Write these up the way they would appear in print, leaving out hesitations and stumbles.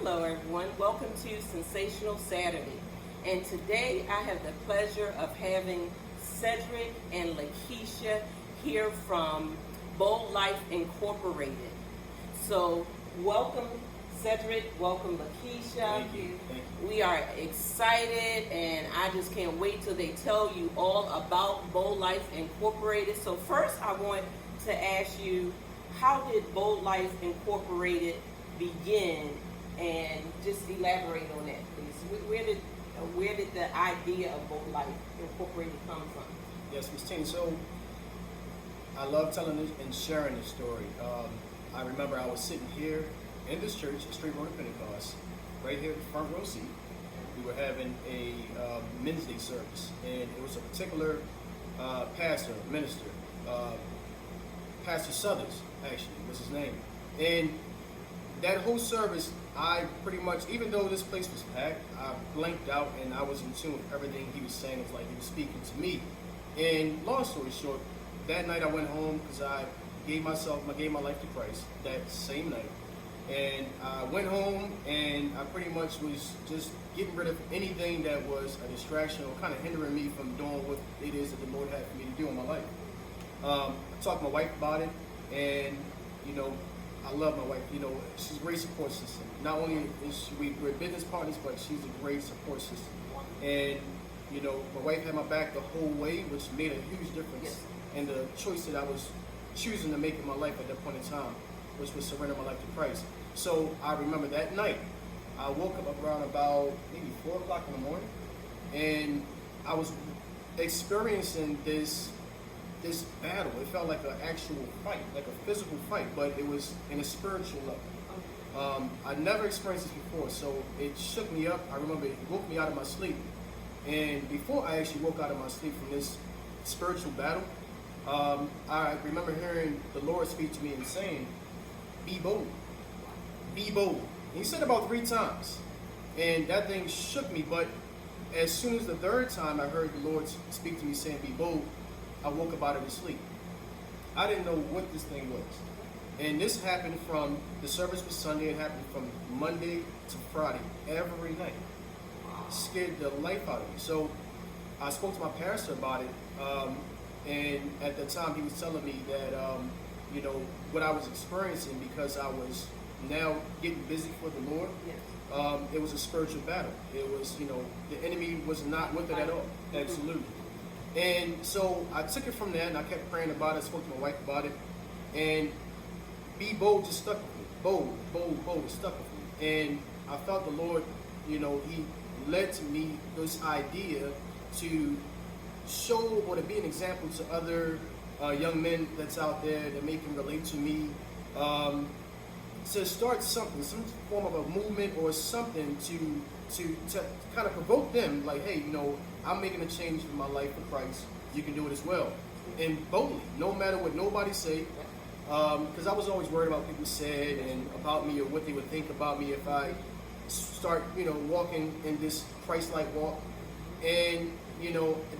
Hello everyone, welcome to Sensational Saturday. And today I have the pleasure of having Cedric and Lakisha here from Bold Life Incorporated. So welcome Cedric, welcome Lakisha. Thank you. We are excited and I just can't wait till they tell you all about Bold Life Incorporated. So first I want to ask you, how did Bold Life Incorporated begin? And just elaborate on that, please. Where did the idea of Bold Life Incorporated come from? Yes, Ms. Tina. So I love telling this and sharing this story. I remember I was sitting here in this church at Street Road Pentecost, right here at the front row seat. We were having a Men's Day service, and it was a particular pastor, minister, Pastor Southers, actually, was his name. And that whole service, I pretty much, even though this place was packed, I blanked out and I was in tune with everything he was saying. It was like he was speaking to me. And long story short, that night I went home because I gave my life to Christ that same night. And I went home and I pretty much was just getting rid of anything that was a distraction or kind of hindering me from doing what it is that the Lord had for me to do in my life. I talked to my wife about it, and I love my wife. She's a great support system. Not only is we're business partners, but she's a great support system. And my wife had my back the whole way, which made a huge difference in the choice that I was choosing to make in my life at that point in time, which was surrender my life to Christ. So I remember that night, I woke up around about maybe 4 o'clock in the morning, and I was experiencing this battle. It felt like an actual fight, like a physical fight, but it was in a spiritual level. I never experienced this before, so it shook me up. I remember it woke me out of my sleep. And before I actually woke out of my sleep from this spiritual battle, I remember hearing the Lord speak to me and saying, "Be bold, be bold." And he said about 3 times, and that thing shook me. But as soon as the 3rd time I heard the Lord speak to me saying, "Be bold," I woke up out of the sleep. I didn't know what this thing was. And this happened from, the service was Sunday, it happened from Monday to Friday, every night. It scared the life out of me. So I spoke to my pastor about it, and at the time he was telling me that, what I was experiencing, because I was now getting busy for the Lord, it was a spiritual battle. It was, the enemy was not with it at all. Absolutely. And so I took it from there, and I kept praying about it. I spoke to my wife about it, and be bold just stuck with me. Bold, bold, bold, it stuck with me. And I felt the Lord, He led to me this idea to show or to be an example to other young men that's out there that may can relate to me, to start something, some form of a movement or something to kind of provoke them, like, hey, I'm making a change in my life for Christ. You can do it as well. And boldly, no matter what nobody say, because I was always worried about what people said and about me or what they would think about me if I start, walking in this Christ-like walk. And,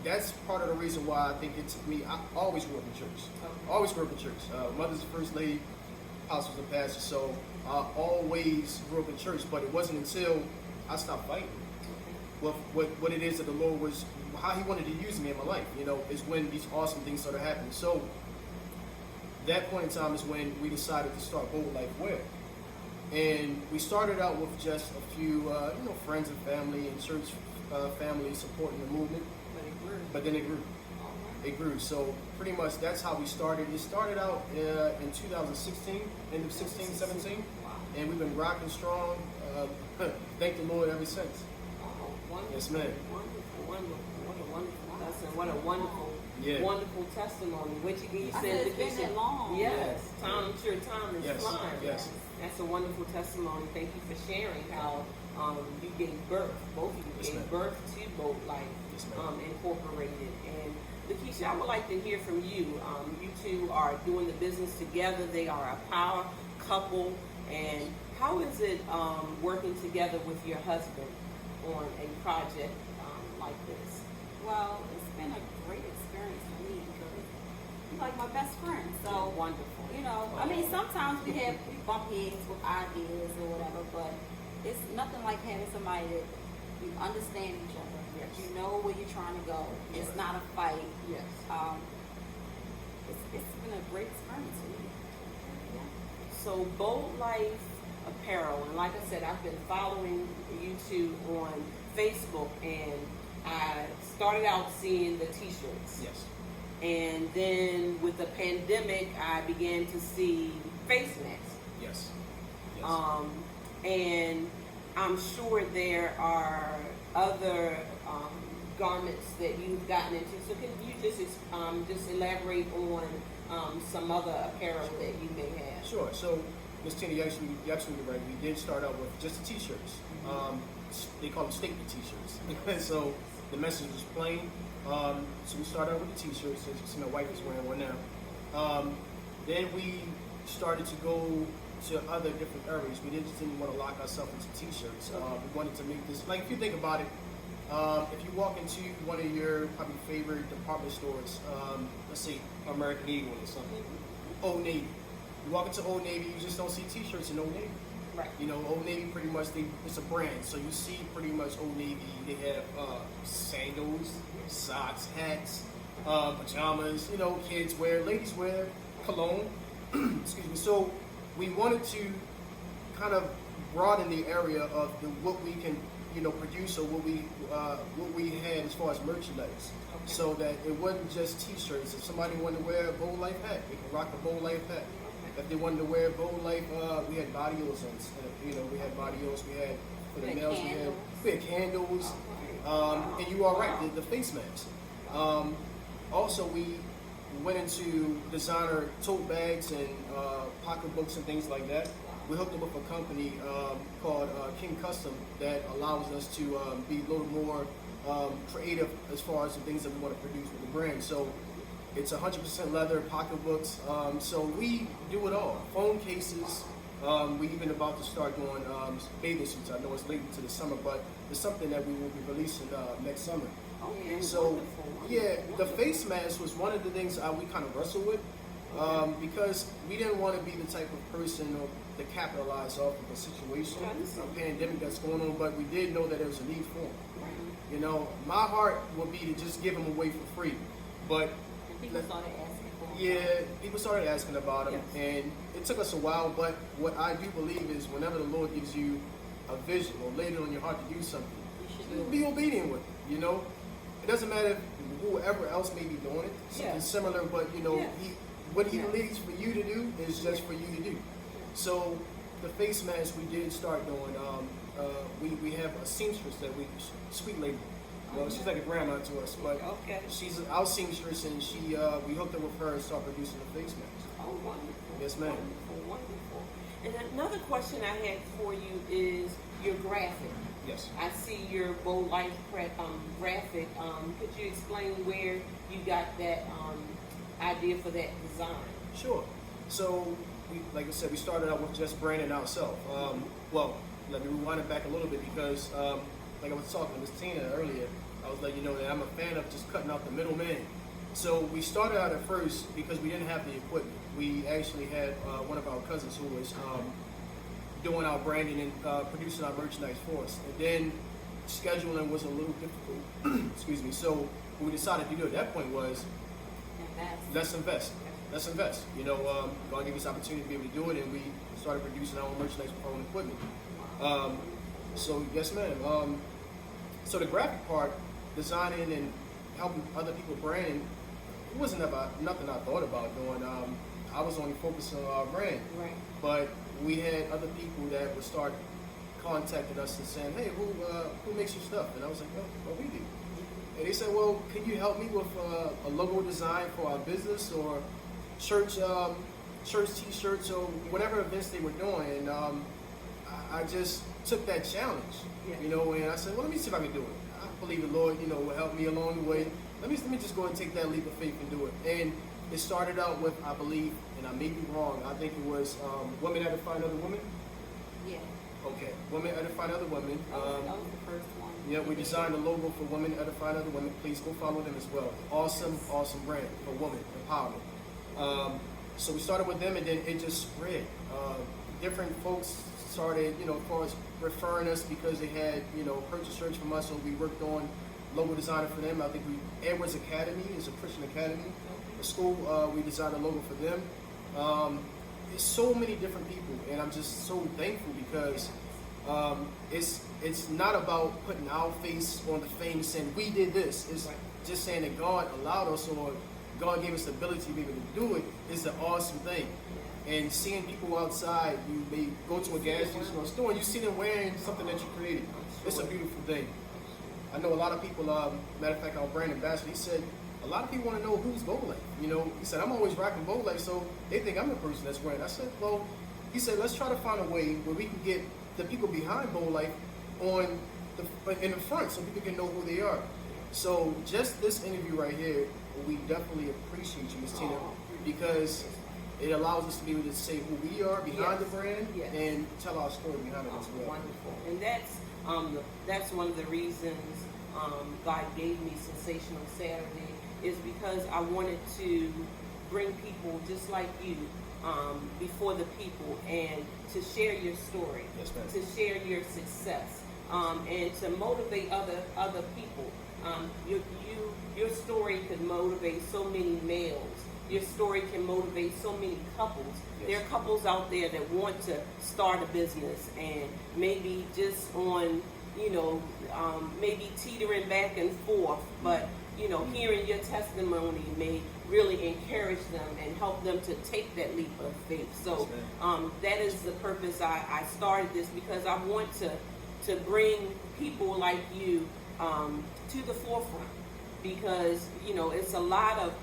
that's part of the reason why I think it took me, I always grew up in church. Always grew up in church. Mother's the first lady, apostles and pastors, so I always grew up in church, but it wasn't until I stopped fighting what it is that the Lord was, how he wanted to use me in my life, is when these awesome things started happening. So that point in time is when we decided to start Bold Life Wear. And we started out with just a few, friends and family and church family supporting the movement. But then it grew. It grew. So pretty much that's how we started. It started out in 2016, end of 16, 17. And we've been rocking strong. Thank the Lord ever since. Wonderful. Yes, ma'am. Wonderful. What a wonderful lesson. What a wonderful testimony. What you said, it's been that long. Yes. Time is flying. Yes. That's a wonderful testimony. Thank you for sharing how you gave birth. Both of you gave birth to Bold Life Incorporated. And Lakisha, I would like to hear from you. You two are doing the business together. They are a power couple. And how is it working together with your husband on a project like this? Well, it's been a great experience for me because you're like my best friend. So wonderful. Sometimes we bump heads with ideas or whatever, but it's nothing like having somebody that you understand each other. Yes. You know where you're trying to go. Yes. It's not a fight. Yes. It's been a great experience for me. Yeah. So Bold Life Apparel, and like I said, I've been following you two on Facebook, and I started out seeing the T-shirts. Yes. And then with the pandemic, I began to see face masks. Yes. Yes. And I'm sure there are other garments that you've gotten into. So can you just elaborate on some other apparel that you may have? Sure. So, Ms. Tina, you're absolutely right. We did start out with just the T-shirts. They call them statement T-shirts. So the message was plain. So we started out with the T-shirts. As you see, my wife is wearing one now. Then we started to go to other different areas. We just didn't want to lock ourselves into T-shirts. We wanted to make this, like, if you think about it, if you walk into one of your probably favorite department stores, let's say American Eagle or something, Old Navy. You walk into Old Navy, you just don't see T-shirts in Old Navy. Right. You know, Old Navy pretty much, it's a brand. So you see pretty much Old Navy, they have sandals, socks, hats, pajamas, you know, kids wear, ladies wear, cologne. Excuse me. So we wanted to kind of broaden the area of what we can, you know, produce, or what we had as far as merchandise. Okay. So that it wasn't just T-shirts. If somebody wanted to wear a Bold Life hat, they could rock a Bold Life hat. If they wanted to wear Bold Life, we had bodios on. You know, we had bodios. We had for the We had males. candles. We had candles. Wow. And you are right. The face masks. Also, we went into designer tote bags and pocketbooks and things like that. We hooked up with a company called King Custom that allows us to be a little more creative as far as the things that we want to produce with the brand. So it's 100% leather, pocketbooks. So we do it all. Phone cases. We even about to start doing bathing suits. I know it's late into the summer, but it's something that we will be releasing next summer. Okay. So, Wonderful. yeah, the Wonderful. face mask was one of the things we kind of wrestled with because we didn't want to be the type of person to capitalize off of a situation, a pandemic that's going on, but we did know that there was a need for them. Right. You know, my heart would be to just give them away for free, but And people started asking for them. yeah, people started asking about them, Yes. and it took us a while, but what I do believe is whenever the Lord gives you a vision or laid it on your heart to do something, You should do it. be obedient with it, you know? It doesn't matter if whoever else may be doing it, something Yeah. similar, but you know, Yes. what he Yes. leads for you to do is just for you to do. So the face mask we did start doing, we have a seamstress that sweet lady. Well, she's like a grandma to us, but Okay. she's our seamstress, and we hooked up with her and started producing the face mask. Oh, wonderful. Yes, ma'am. Wonderful, wonderful. And another question I had for you is your graphic. Yes. I see your Bold Life graphic. Could you explain where you got that idea for that design? Sure. So, like I said, we started out with just branding ourselves. Well, let me rewind it back a little bit because, like I was talking to Ms. Tina earlier, I was letting you know that I'm a fan of just cutting out the middleman. So we started out at first because we didn't have the equipment. We actually had one of our cousins who was doing our branding and producing our merchandise for us. And then scheduling was a little difficult. Excuse me. So what we decided to do at that point was, And that's let's invest. Let's invest. You know, God gave us the opportunity to be able to do it, and we started producing our own merchandise with our own equipment. So yes, ma'am. So the graphic part, designing and helping other people brand, it wasn't nothing I thought about doing. I was only focused on our brand, Right. but we had other people that would start contacting us and saying, "Hey, who makes your stuff?" And I was like, "Oh, we do." And they said, "Well, can you help me with a logo design for our business or church T-shirts or whatever events they were doing?" And I just took that challenge, Yeah. you know, and I said, "Well, let me see if I can do it. I believe the Lord, you know, will help me along the way. Let me just go and take that leap of faith and do it." And it started out with, I believe, and I may be wrong, I think it was Women Edifying Other Women. yeah. Okay, Women Edifying Other Women. That was the first one. Yeah, we designed a logo for Women Edifying Other Women. Please go follow them as well. Awesome brand for women empowerment. So we started with them, and then it just spread. Different folks started, you know, as far as referring us because they had, you know, purchase search from us, so we worked on logo designer for them. I think Edwards Academy is a Christian academy, a school. We designed a logo for them. There's so many different people, and I'm just so thankful because it's not about putting our face on the thing saying we did this. It's just saying that God allowed us, or God gave us the ability to be able to do it is an awesome thing. And seeing people outside, you may go to a gas station or store and you see them wearing something that you created. It's a beautiful thing. I know a lot of people, matter of fact, our brand ambassador, he said, a lot of people want to know who's Bowlight. You know, he said, I'm always rocking Bowlight, so they think I'm the person that's wearing it. I said, well, he said, let's try to find a way where we can get the people behind Bowlight in the front so people can know who they are. So just this interview right here, we definitely appreciate you, Ms. Tina, because it allows us to be able to say who we are behind the brand and tell our story behind it as well. Wonderful. And that's one of the reasons God gave me Sensational Saturday, is because I wanted to bring people just like you before the people and to share your story, to share your success, and to motivate other people. Your story could motivate so many males. Your story can motivate so many couples. There are couples out there that want to start a business and maybe just on, you know, maybe teetering back and forth, but, you know, hearing your testimony may really encourage them and help them to take that leap of faith. So that is the purpose I started this, because I want to bring people like you to the forefront, because, you know, it's a lot of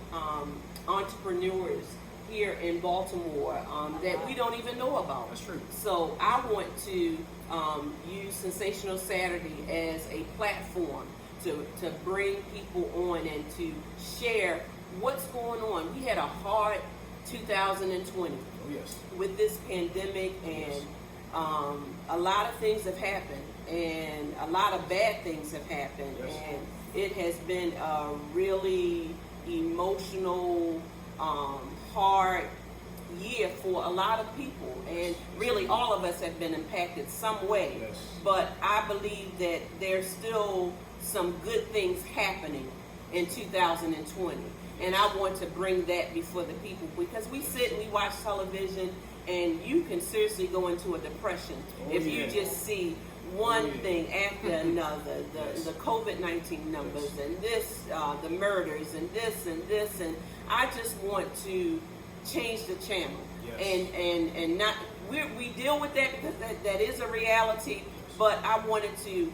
entrepreneurs here in Baltimore that we don't even know about. That's true. So I want to use Sensational Saturday as a platform to bring people on and to share what's going on. We had a hard 2020 with this pandemic, and a lot of things have happened, and a lot of bad things have happened, and it has been a really emotional, hard year for a lot of people, and really all of us have been impacted some way. But I believe that there's still some good things happening in 2020, and I want to bring that before the people, because we sit and we watch television and you can seriously go into a depression if you just see one thing after another, the COVID-19 numbers and this, the murders and this and this, and I just want to change the channel and not, we deal with that because that is a reality, but I wanted to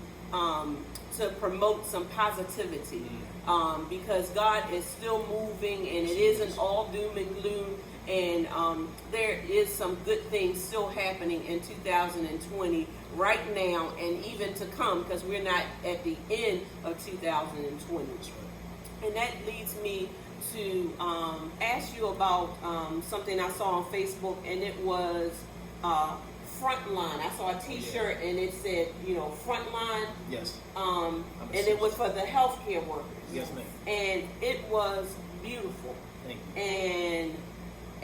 promote some positivity because God is still moving, and it isn't all doom and gloom, and there is some good things still happening in 2020 right now and even to come, because we're not at the end of 2020. And that leads me to ask you about something I saw on Facebook, and it was Frontline. I saw a T-shirt and it said, you know, Frontline. Yes. And it was for the healthcare workers. Yes, ma'am. And it was beautiful. Thank you.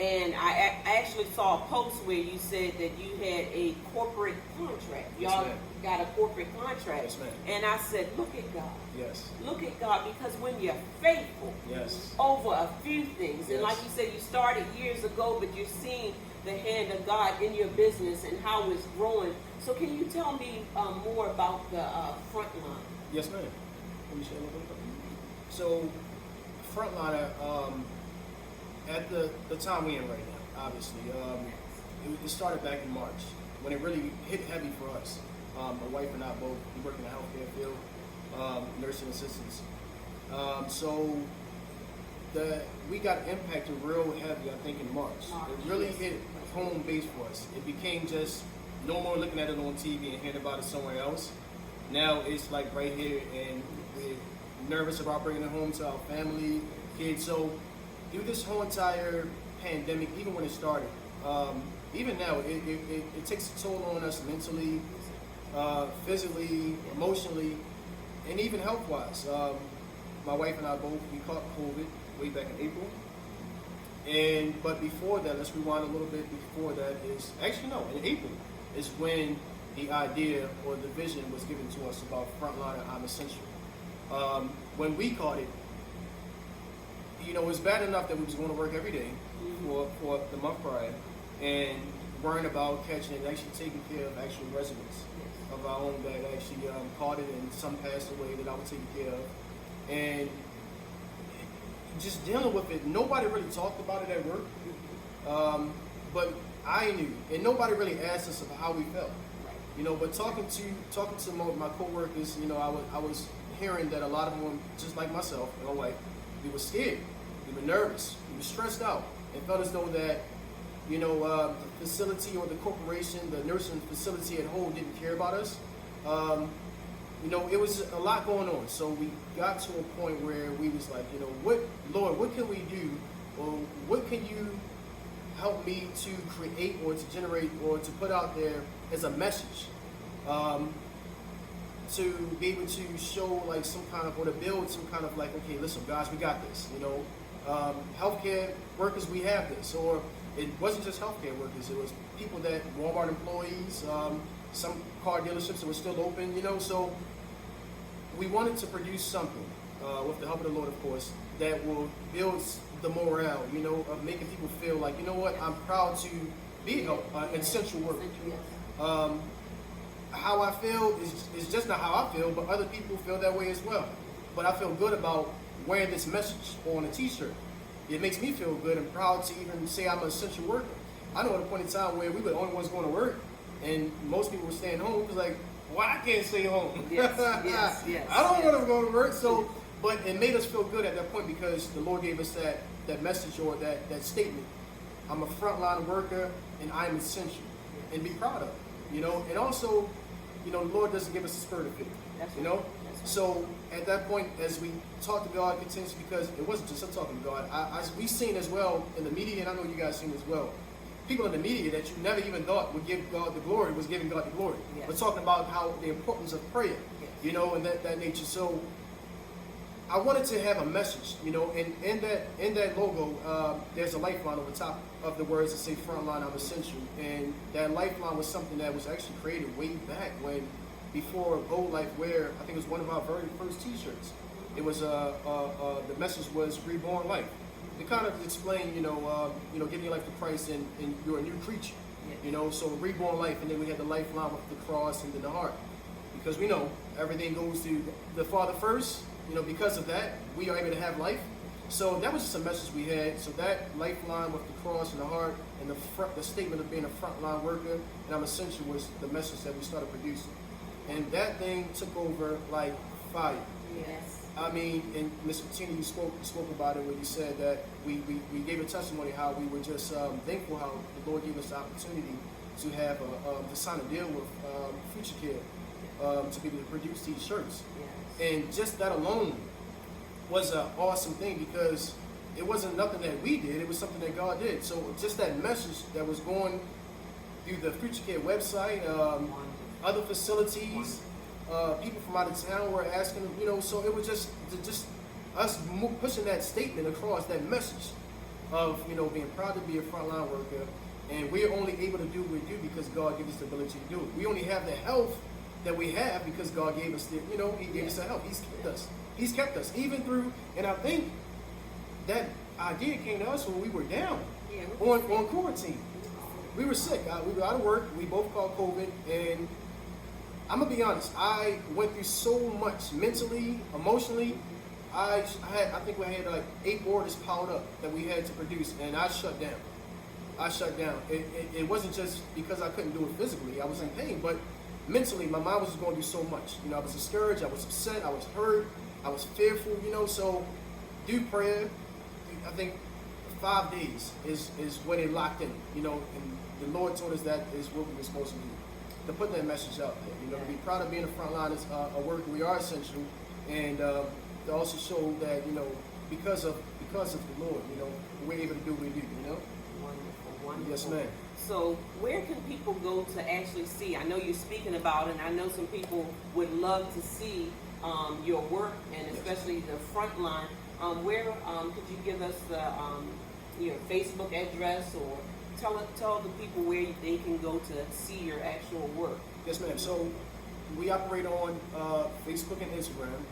And I actually saw a post where you said that you had a corporate contract. Y'all got a corporate contract. Yes, ma'am. And I said, look at God. Yes. Look at God, because when you're faithful over a few things, and like you said, you started years ago, but you're seeing the hand of God in your business and how it's growing. So can you tell me more about the Frontline? Yes, ma'am. Let me share a little bit. So, Frontliner, at the time we're in right now, obviously, it started back in March when it really hit heavy for us. My wife and I both work in the healthcare field, nursing assistants. So we got impacted real heavy, I think, in March. It really hit home base for us. It became just no more looking at it on TV and hearing about it somewhere else. Now it's like right here, and we're nervous about bringing it home to our family, kids. So through this whole entire pandemic, even when it started, even now, it takes a toll on us mentally, physically, emotionally, and even health-wise. My wife and I both, we caught COVID way back in April. But before that, let's rewind a little bit before that, in April, is when the idea or the vision was given to us about Frontliner, I'm Essential. When we caught it, you know, it was bad enough that we was going to work every day for the month prior and worrying about catching and actually taking care of actual residents of our own that actually caught it, and some passed away that I was taking care of. And just dealing with it, nobody really talked about it at work, but I knew, and nobody really asked us about how we felt. You know, but talking to my coworkers, you know, I was hearing that a lot of them, just like myself and my wife, we were scared, we were nervous, we were stressed out, and felt as though that, you know, the facility or the corporation, the nursing facility at whole didn't care about us. You know, it was a lot going on. So we got to a point where we was like, you know, Lord, what can we do? Or what can you help me to create or to generate or to put out there as a message? To be able to show like some kind of, or to build some kind of like, okay, listen, guys, we got this. You know, healthcare workers, we have this. Or it wasn't just healthcare workers, it was people that, Walmart employees, some car dealerships that were still open, you know, so we wanted to produce something, with the help of the Lord, of course, that will build the morale, you know, of making people feel like, you know what, I'm proud to be an essential worker. How I feel is just not how I feel, but other people feel that way as well. But I feel good about wearing this message on a t-shirt. It makes me feel good and proud to even say I'm an essential worker. I know at a point in time where we were the only ones going to work, and most people were staying home. It was like, well, I can't stay home. Yes. I don't want to go to work. So, but it made us feel good at that point because the Lord gave us that message or that statement. I'm a frontline worker and I'm essential, and be proud of it. You know, and also, you know, the Lord doesn't give us a spirit of fear. You know, so at that point, as we talk to God continuously, because it wasn't just us talking to God. We've seen as well in the media, and I know you guys seen as well. People in the media that you never even thought would give God the glory was giving God the glory. Yes. We're talking about how the importance of prayer, you know, and that nature. So I wanted to have a message, you know, and in that logo, there's a lifeline over top of the words that say "Frontline, I'm Essential," and that lifeline was something that was actually created way back when, before Gold Life Wear. I think it was one of our very first T-shirts. It was the message was "Reborn Life." It kind of explained, you know, giving your life to Christ and you're a new creature, you know. So reborn life, and then we had the lifeline with the cross and then the heart, because we know everything goes to the Father first. You know, because of that, we are able to have life. So that was just a message we had. So that lifeline with the cross and the heart and the statement of being a frontline worker and I'm essential was the message that we started producing. And that thing took over like fire. Yes. I mean, and Ms. Patina, you spoke about it when you said that we gave a testimony how we were just thankful how the Lord gave us the opportunity to have to sign a deal with Future Care to be able to produce these shirts. Yes. And just that alone was an awesome thing because it wasn't nothing that we did, it was something that God did. So just that message that was going through the Future Care website, other facilities, people from out of town were asking, you know, so it was just us pushing that statement across, that message of, you know, being proud to be a frontline worker, and we're only able to do what we do because God gives us the ability to do it. We only have the health that we have because God gave us the, you know, He gave us the health. He's kept us. He's kept us even through, and I think that idea came to us when we were down on quarantine. We were sick. We were out of work. We both caught COVID, and I'm gonna be honest. I went through so much mentally, emotionally. I think we had like 8 orders piled up that we had to produce, and I shut down. It wasn't just because I couldn't do it physically. I was in pain, but mentally, my mind was just going through so much. You know, I was discouraged. I was upset. I was hurt. I was fearful. You know, so through prayer, I think 5 days is when it locked in. You know, and the Lord told us that is what we were supposed to do. To put that message out there, you know, to be proud of being a frontline as a worker. We are essential, and to also show that, you know, because of the Lord, you know, we're able to do what we do. You know. Wonderful. Yes, ma'am. So where can people go to actually see? I know you're speaking about it, and I know some people would love to see your work, and especially the front line. Where could you give us the your Facebook address or tell the people where they can go to see your actual work. Yes, ma'am. So we operate on Facebook and Instagram,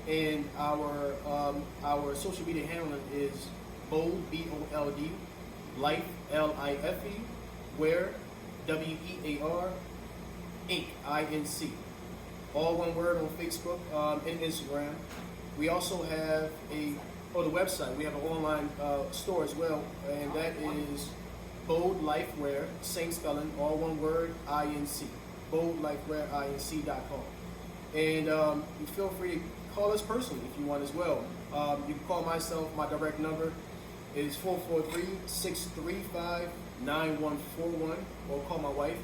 and our social media handle is Bold, BOLD, Life, LIFE, Where, WEAR, Inc., INC. All one word on Facebook and Instagram. We also have the website. We have an online store as well, and that is Bold Lifewear, same spelling, all one word, INC. BoldLifewearINC.com. And you feel free to call us personally if you want as well. You can call myself. My direct number is 443-635-9141, or call my wife,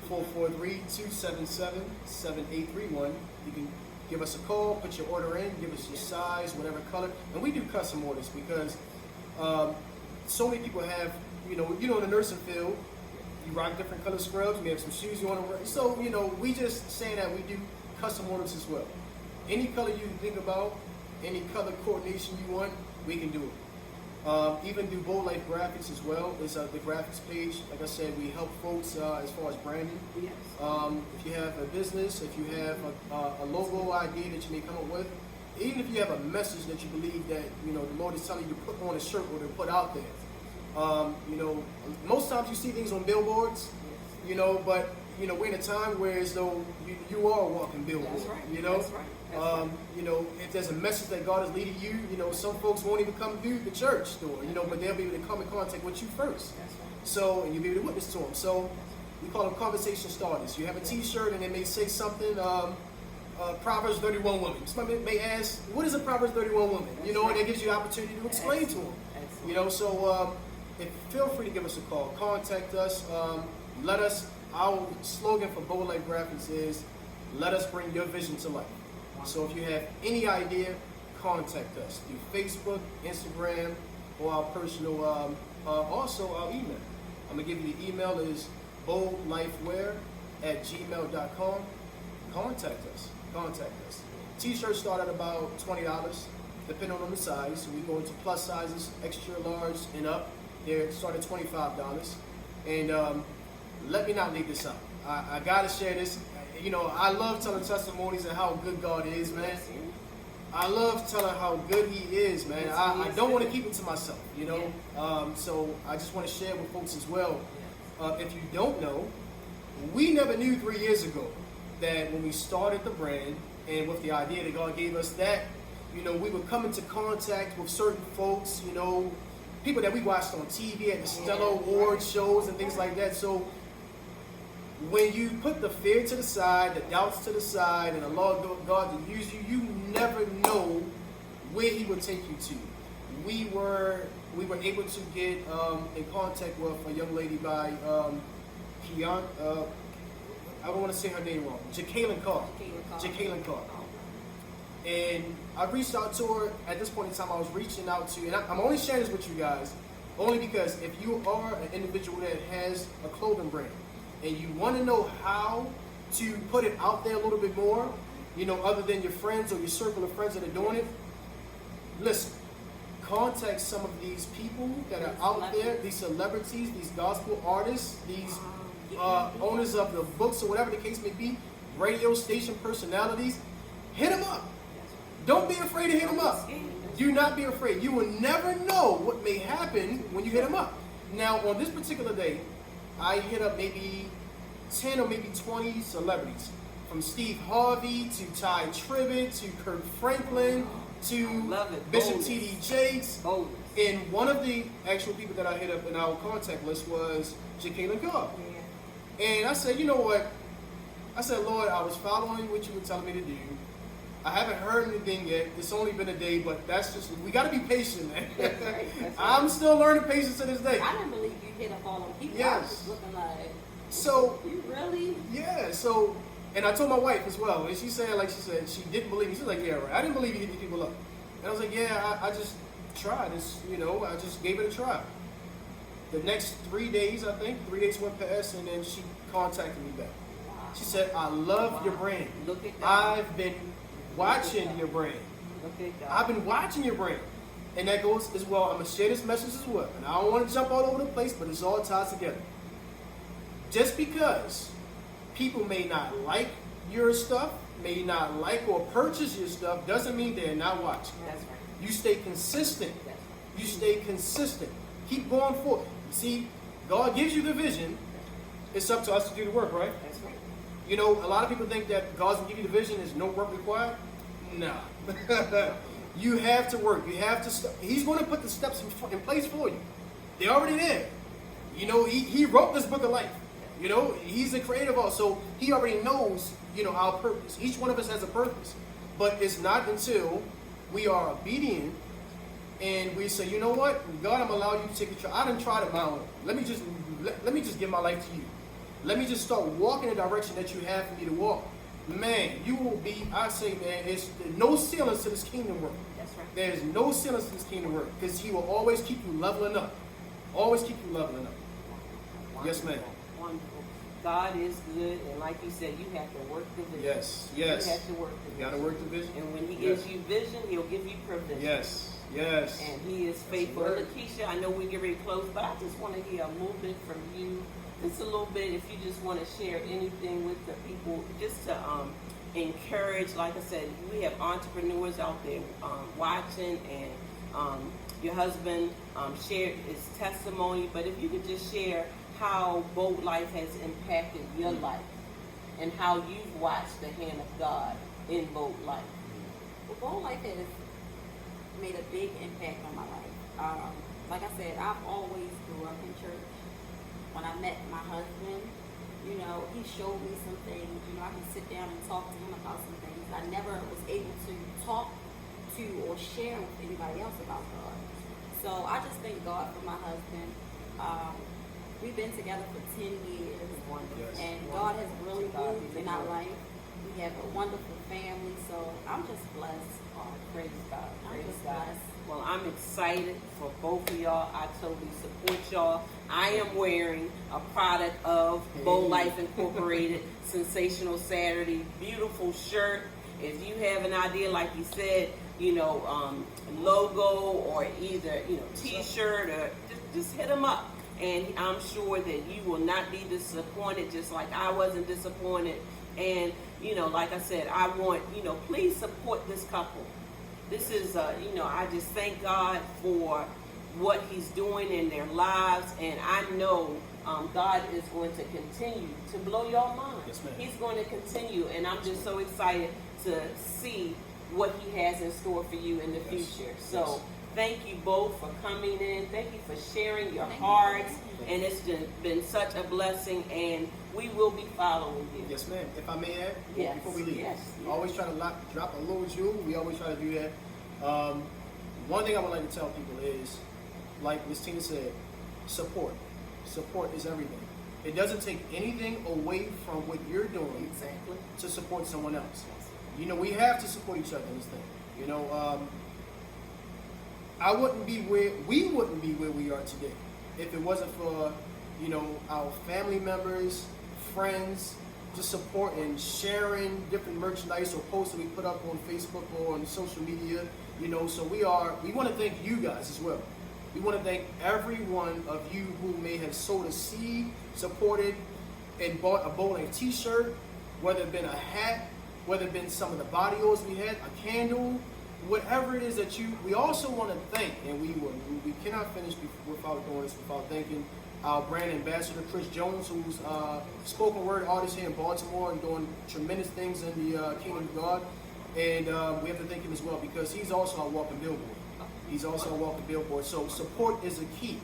443-277-7831. You can give us a call, put your order in, give us your size, whatever color. And we do custom orders because so many people have, in the nursing field, you rock different color scrubs, we have some shoes you want to wear. So, we just saying that we do custom orders as well. Any color you can think about, any color coordination you want, we can do it. Even do Bold Life graphics as well. It's the graphics page. Like I said, we help folks as far as branding. Yes. If you have a business, if you have a logo idea that you may come up with, even if you have a message that you believe that the Lord is telling you to put on a shirt or to put out there. Most times you see things on billboards, but we're in a time where as though you are a walking billboard. That's right. That's right. If there's a message that God is leading you, some folks won't even come through the church door, but they'll be able to come in contact with you first. That's right. So, and you'll be able to witness to them. So, we call them conversation starters. You have a T-shirt and it may say something, Proverbs 31 woman. Somebody may ask, what is a Proverbs 31 woman? And that gives you the opportunity to explain to them. So feel free to give us a call. Contact us. Our slogan for Bold Life Graphics is, let us bring your vision to life. So if you have any idea, contact us through Facebook, Instagram, or our personal, also our email. I'm going to give you the email is boldlifewear@gmail.com. Contact us. T-shirts start at about $20, depending on the size. So we go into plus sizes, extra large and up. They start at $25. And let me not leave this out. I got to share this. I love telling testimonies and how good God is, man. I love telling how good He is, man. I don't want to keep it to myself, So I just want to share with folks as well. If you don't know, we never knew 3 years ago that when we started the brand and with the idea that God gave us that, we would come into contact with certain folks, people that we watched on TV at the Stella Award shows and things like that. So when you put the fear to the side, the doubts to the side, and allow God to use you, you never know where He would take you to. We were able to get in contact with a young lady by Keon. I don't want to say her name wrong. Jacqueline Carr. And I reached out to her. At this point in time, I was reaching out to, and I'm only sharing this with you guys, only because if you are an individual that has a clothing brand, and you want to know how to put it out there a little bit more, other than your friends or your circle of friends that are doing it, listen, contact some of these people that are out there, these celebrities, these gospel artists, these owners of the books or whatever the case may be, radio station personalities. Hit them up. Don't be afraid to hit them up. Do not be afraid. You will never know what may happen when you hit them up. Now, on this particular day, I hit up maybe 10 or maybe 20 celebrities, from Steve Harvey to Ty Tribbett to Kirk Franklin to Bishop T.D. Jakes. And one of the actual people that I hit up in our contact list was Jacqueline Carr. And I said, you know what? I said, Lord, I was following what you were telling me to do. I haven't heard anything yet. It's only been a day, but that's just, we got to be patient, man. That's right. I'm still learning patience to this day. I didn't believe you hit up all them people. Yes. I was just looking like, so, you really? Yeah, so, and I told my wife as well, and she said, she didn't believe me. She was like, yeah, right. I didn't believe you hit these people up. And I was like, yeah, I just tried. I just gave it a try. The next 3 days, I think, 3 days went past, and then she contacted me back. Wow. She said, I love your brand. Look at that. I've been watching your brand. Look at that. I've been watching your brand. And that goes as well. I'm going to share this message as well. And I don't want to jump all over the place, but it's all tied together. Just because people may not like your stuff, may not like or purchase your stuff, doesn't mean they're not watching. That's right. You stay consistent. That's right. You stay consistent. Keep going forward. See, God gives you the vision. It's up to us to do the work, right? That's right. You know, a lot of people think that God's going to give you the vision. There's no work required. Nah. You have to work. You have to. He's going to put the steps in place for you. They're already there. You know, he wrote this book of life. You know, he's the creator of all. So he already knows, you know, our purpose. Each one of us has a purpose. But it's not until we are obedient and we say, you know what, God, I'm allowing you to take a try. I done tried it my own. Let me just give my life to you. Let me just start walking the direction that you have for me to walk. Man, you will be, I say, man, there's no ceilings to this kingdom work. That's right. There's no ceilings to this kingdom work because he will always keep you leveling up. Always keep you leveling up. Wonderful. Yes, ma'am. Wonderful. God is good, and like you said, you have to work the vision. Yes, yes. You have to work the vision. You got to work the vision. And when he gives you vision, he'll give you provision. Yes, yes. And he is faithful. That's the word. Lakeisha, I know we get ready to close, but I just want to hear a little bit from you. Just a little bit, if you just want to share anything with the people, just to encourage. Like I said, we have entrepreneurs out there watching, and your husband shared his testimony. But if you could just share how Bold Life has impacted your life and how you've watched the hand of God in Bold Life. Well, Bold Life has made a big impact on my life. Like I said, I've always grew up in church. When I met my husband, you know, he showed me some things. You know, I can sit down and talk to him about some things I never was able to talk to or share with anybody else about God. So I just thank God for my husband. We've been together for 10 years, Yes. and God has really moved in our life. We have a wonderful family, so I'm just blessed. Oh, praise God. I'm Praise just God. blessed. Well, I'm excited for both of y'all. I totally support y'all. I am wearing a product of Bold Life Incorporated, Sensational Saturday, beautiful shirt. If you have an idea, like you said, you know, logo or either, you know, t-shirt, or just hit them up. And I'm sure that you will not be disappointed, just like I wasn't disappointed. And, you know, like I said, I want, you know, please support this couple. This is, you know, I just thank God for what he's doing in their lives. And I know God is going to continue to blow your mind. Yes, ma'am. He's going to continue. And I'm just so excited to see what he has in store for you in the future. So Yes. thank you both for coming in. Thank you for sharing your Thank you. hearts. And it's been such a blessing. And we will be following you. Yes, ma'am. If I may add, Yes, before we leave, yes, I yes. always try to drop a little jewel. We always try to do that. One thing I would like to tell people is, like Ms. Tina said, support. Support is everything. It doesn't take anything away from what you're doing Exactly. to support someone else. You know, we have to support each other in this thing. You know, we wouldn't be where we are today if it wasn't for, you know, our family members, friends, just support and sharing different merchandise or posts that we put up on Facebook or on social media. You know, so we want to thank you guys as well. We want to thank every one of you who may have sowed a seed, supported, and bought a Bold Life t-shirt, whether it been a hat, whether it been some of the body oils we had, a candle, whatever it is that we also want to thank, and we cannot finish without doing this, without thanking our brand ambassador, Chris Jones, who's a spoken word artist here in Baltimore and doing tremendous things in the kingdom of God. And we have to thank him as well because he's also a walking billboard. He's also a walking billboard. So support is a key.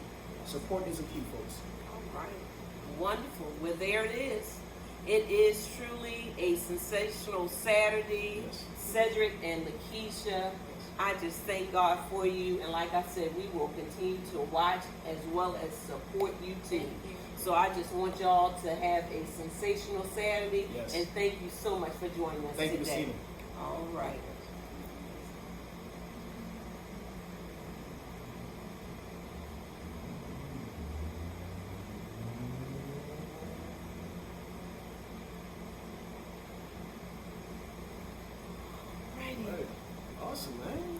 Support is a key, folks. All right. Wonderful. Well, there it is. It is truly a sensational Saturday. Yes. Cedric and Lakisha, I just thank God for you. And like I said, we will continue to watch as well as support you too. Thank you. So I just want y'all to have a sensational Saturday. Yes. And thank you so much for joining us Thank you, today. Ms. Tina. All right. Right. Awesome, man.